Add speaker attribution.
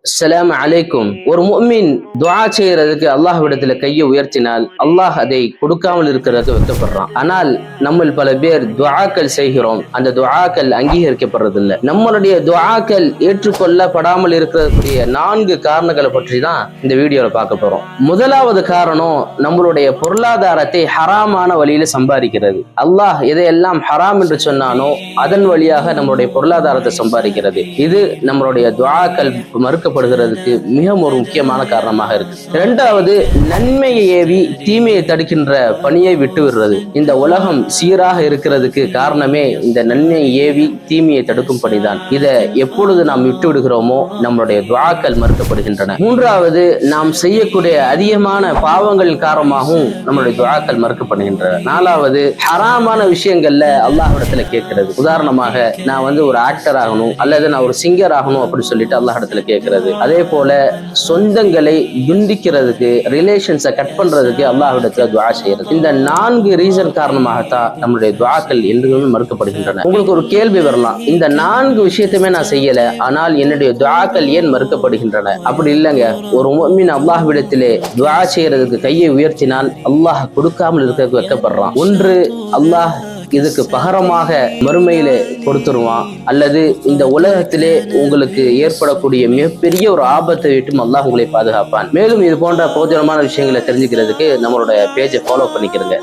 Speaker 1: அஸ்ஸலாமு அலைக்கும். ஒரு முஃமின் துஆ செய்யறதுக்கு அல்லாஹ்விடத்துல கையை உயர்த்தினால் அல்லாஹ் அதை கொடுக்காமல் இருக்கிறதுக்கு வெட்கப்படுறான். ஆனால் நம்ம பல பேர் துஆக்கள் செய்கிறோம், அந்த துஆக்கள் அங்கீகரிக்கப்படுறதில்லை. நம்மளுடைய துஆக்கள் ஏற்றுக்கொள்ளப்படாமல் இருக்கக்கூடிய 4 காரணங்களை பற்றி தான் இந்த வீடியோல பார்க்க போறோம். முதலாவது காரணம், நம்மளுடைய பொருளாதாரத்தை ஹராமான வழியில சம்பாதிக்கிறது. அல்லாஹ் எதையெல்லாம் ஹராம் என்று சொன்னானோ அதன் வழியாக நம்மளுடைய பொருளாதாரத்தை சம்பாதிக்கிறது. இது நம்மளுடைய துஆக்கள் மறுக்கப்படுகிறதுக்கு மிக ஒரு முக்கியமான காரணமாக இருக்கு. இரண்டாவது, நன்மையை ஏவி தீமையை தடுக்கின்ற பணியை விட்டு விடுறது. இந்த உலகம் சீராக இருக்கிறதுக்கு காரணமே இந்த நன்மையை ஏவி தீமையை தடுக்கும் பணிதான். இதை எப்பொழுது நாம் விட்டு விடுகிறோமோ நம்மளுடைய துஆக்கள் மறுக்கப்படுகின்றன. மூன்றாவது, நாம் செய்யக்கூடிய அதிகமான பாவங்கள் காரணமாகவும் நம்மளுடைய துஆக்கள் மறுக்கப்படுகின்றன. நாலாவது, ஹராமான விஷயங்கள்ல அல்லாஹ்விடத்துல கேட்கிறது. உதாரணமாக, நான் ஒரு ஆக்டர் ஆகணும் அல்லது நான் ஒரு சிங்கர் ஆகணும் அப்படின்னு சொல்லிட்டு அல்லாஹ்விடத்துல கேட்கிறது. அதே போல சொந்தங்களை துண்டிக்கிறதுக்கு, ரிலேஷன்ஸை கட் பண்றதுக்கு அல்லாஹ்விடத்துல துஆ செய்யறது. இந்த 4 ரீசன் காரணமாகத்தான் நம்மளுடைய துஆக்கள் என்றுமே மறுக்கப்படுகின்றன. உங்களுக்கு ஒரு கேள்வி வரலாம், இந்த 4 விஷயத்தையுமே நான் செய்யல, ஆனால் என்னுடைய துஆக்கள் ஏன் மறுக்கப்படுகின்றன? அப்படி இல்லைங்க. ஒரு முஃமின் அல்லாஹ்விடத்திலே துஆ செய்யறதுக்கு கையை உயர்த்தினால் அல்லாஹ் கொடுக்காமல் இருக்கிறதுக்கு வெட்கப்படுறான். ஒன்று, அல்லாஹ் இதுக்கு பகரமாக மறுமையிலே கொடுத்துருவான், அல்லது இந்த உலகத்திலே உங்களுக்கு ஏற்படக்கூடிய மிகப்பெரிய ஒரு ஆபத்தை விட்டு அல்லாஹ் உங்களை பாதுகாப்பான். மேலும் இது போன்ற போஜனமான விஷயங்களை தெரிஞ்சுக்கிறதுக்கு நம்மளோட பேஜை ஃபாலோ பண்ணிக்கிறங்க.